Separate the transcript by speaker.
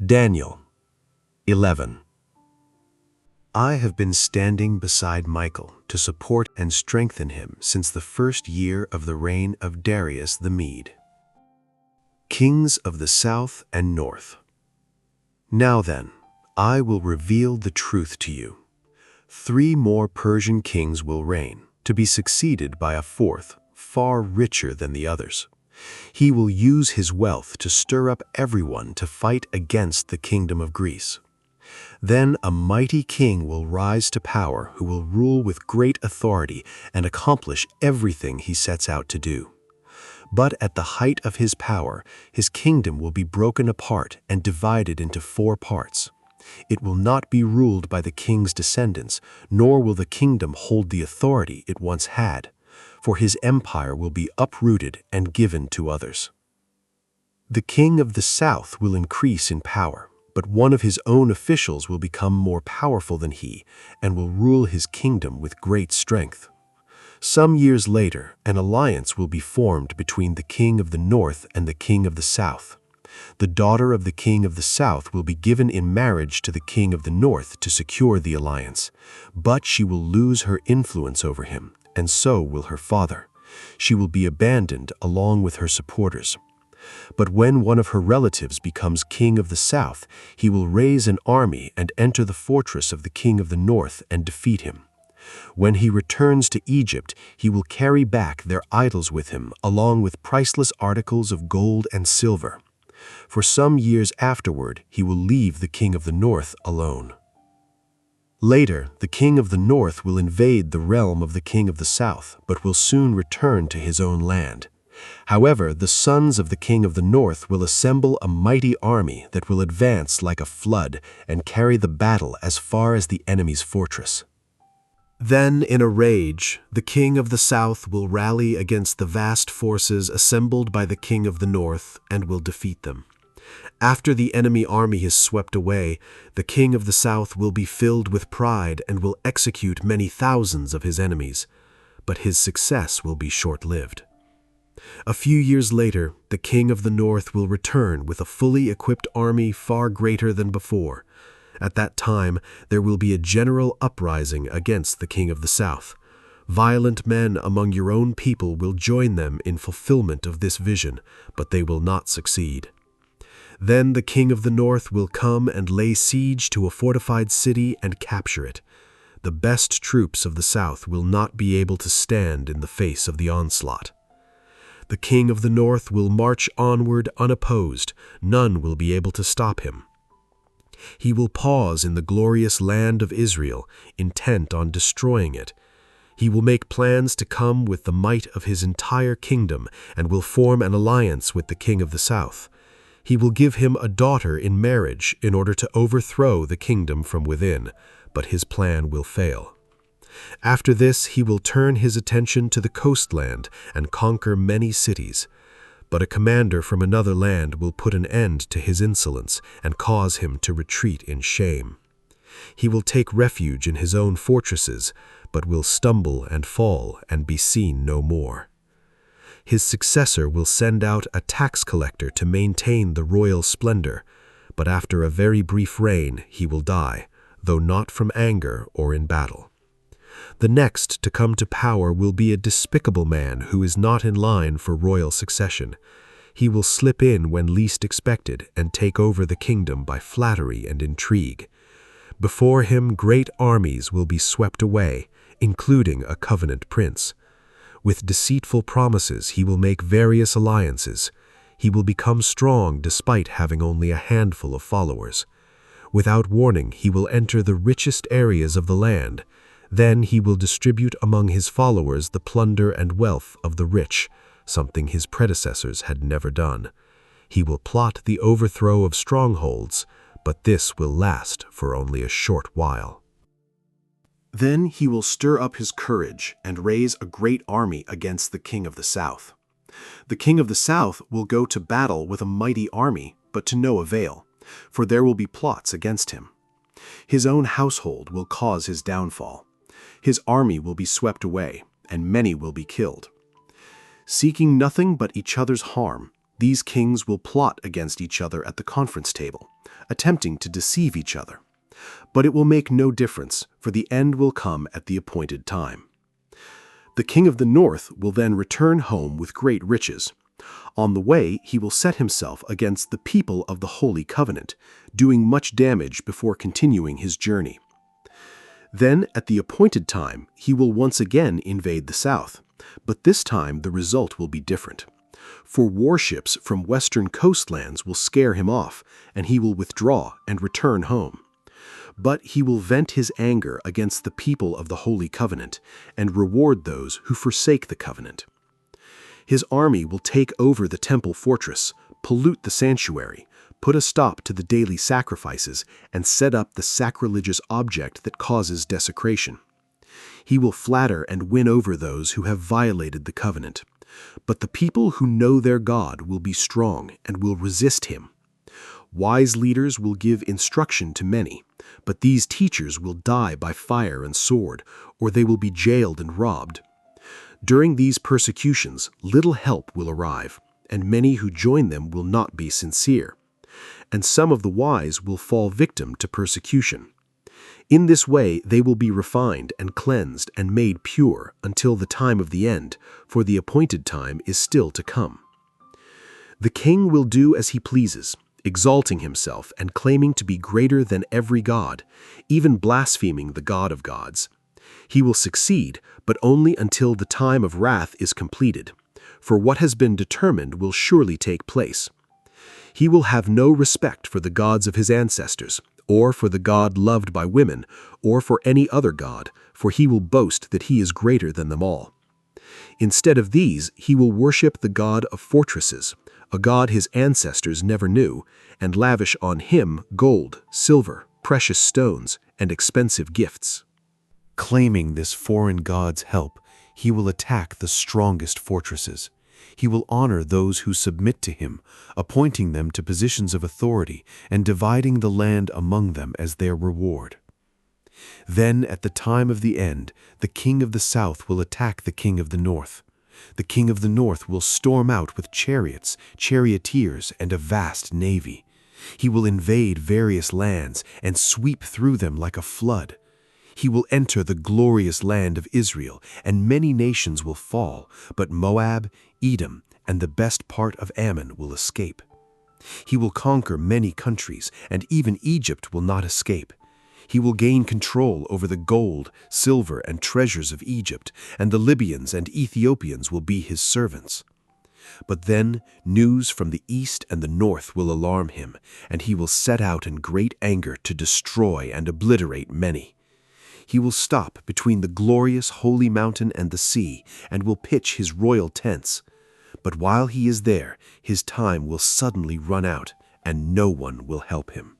Speaker 1: Daniel 11. I have been standing beside Michael to support and strengthen him since the first year of the reign of Darius the Mede. Kings of the south and north. Now then, I will reveal the truth to you. 3 more Persian kings will reign, to be succeeded by a fourth, far richer than the others. He will use his wealth to stir up everyone to fight against the kingdom of Greece. Then a mighty king will rise to power who will rule with great authority and accomplish everything he sets out to do. But at the height of his power, his kingdom will be broken apart and divided into 4 parts. It will not be ruled by the king's descendants, nor will the kingdom hold the authority it once had, for his empire will be uprooted and given to others. The king of the south will increase in power, but one of his own officials will become more powerful than he and will rule his kingdom with great strength. Some years later, an alliance will be formed between the king of the north and the king of the south. The daughter of the king of the south will be given in marriage to the king of the north to secure the alliance, but she will lose her influence over him, and so will her father. She will be abandoned along with her supporters. But when one of her relatives becomes king of the south, he will raise an army and enter the fortress of the king of the north and defeat him. When he returns to Egypt, he will carry back their idols with him, along with priceless articles of gold and silver. For some years afterward, he will leave the king of the north alone. Later, the king of the north will invade the realm of the king of the south, but will soon return to his own land. However, the sons of the king of the north will assemble a mighty army that will advance like a flood and carry the battle as far as the enemy's fortress. Then, in a rage, the king of the south will rally against the vast forces assembled by the king of the north and will defeat them. After the enemy army is swept away, the king of the south will be filled with pride and will execute many thousands of his enemies, but his success will be short-lived. A few years later, the king of the north will return with a fully equipped army far greater than before. At that time, there will be a general uprising against the king of the south. Violent men among your own people will join them in fulfillment of this vision, but they will not succeed. Then the king of the north will come and lay siege to a fortified city and capture it. The best troops of the south will not be able to stand in the face of the onslaught. The king of the north will march onward unopposed. None will be able to stop him. He will pause in the glorious land of Israel, intent on destroying it. He will make plans to come with the might of his entire kingdom and will form an alliance with the king of the south. He will give him a daughter in marriage in order to overthrow the kingdom from within, but his plan will fail. After this, he will turn his attention to the coastland and conquer many cities. But a commander from another land will put an end to his insolence and cause him to retreat in shame. He will take refuge in his own fortresses, but will stumble and fall and be seen no more. His successor will send out a tax collector to maintain the royal splendor, but after a very brief reign he will die, though not from anger or in battle. The next to come to power will be a despicable man who is not in line for royal succession. He will slip in when least expected and take over the kingdom by flattery and intrigue. Before him, great armies will be swept away, including a covenant prince. With deceitful promises, he will make various alliances. He will become strong despite having only a handful of followers. Without warning, he will enter the richest areas of the land. Then he will distribute among his followers the plunder and wealth of the rich, something his predecessors had never done. He will plot the overthrow of strongholds, but this will last for only a short while. Then he will stir up his courage and raise a great army against the king of the south. The king of the south will go to battle with a mighty army, but to no avail, for there will be plots against him. His own household will cause his downfall. His army will be swept away, and many will be killed. Seeking nothing but each other's harm, These kings will plot against each other at the conference table, attempting to deceive each other. But it will make no difference, for the end will come at the appointed time. The king of the north will then return home with great riches. On the way, he will set himself against the people of the Holy Covenant, doing much damage before continuing his journey. Then, at the appointed time, he will once again invade the south, but this time the result will be different. For warships from western coastlands will scare him off, and he will withdraw and return home. But he will vent his anger against the people of the Holy Covenant and reward those who forsake the covenant. His army will take over the temple fortress, pollute the sanctuary, put a stop to the daily sacrifices, and set up the sacrilegious object that causes desecration. He will flatter and win over those who have violated the covenant. But the people who know their God will be strong and will resist him. Wise leaders will give instruction to many, but these teachers will die by fire and sword, or they will be jailed and robbed. During these persecutions, little help will arrive, and many who join them will not be sincere. And some of the wise will fall victim to persecution. In this way they will be refined and cleansed and made pure until the time of the end, for the appointed time is still to come. The king will do as he pleases, exalting himself and claiming to be greater than every god, even blaspheming the God of gods. He will succeed, but only until the time of wrath is completed, for what has been determined will surely take place. He will have no respect for the gods of his ancestors, or for the God loved by women, or for any other god, for he will boast that he is greater than them all. Instead of these, he will worship the God of fortresses, a God his ancestors never knew, and lavish on him gold, silver, precious stones, and expensive gifts. Claiming this foreign god's help, he will attack the strongest fortresses. He will honor those who submit to him, appointing them to positions of authority and dividing the land among them as their reward. Then, at the time of the end, the king of the south will attack the king of the north. The king of the north will storm out with chariots, charioteers, and a vast navy. He will invade various lands and sweep through them like a flood. He will enter the glorious land of Israel, and many nations will fall, but Moab, Edom, and the best part of Ammon will escape. He will conquer many countries, and even Egypt will not escape. He will gain control over the gold, silver, and treasures of Egypt, and the Libyans and Ethiopians will be his servants. But then news from the east and the north will alarm him, and he will set out in great anger to destroy and obliterate many. He will stop between the glorious holy mountain and the sea, and will pitch his royal tents. But while he is there, his time will suddenly run out, and no one will help him.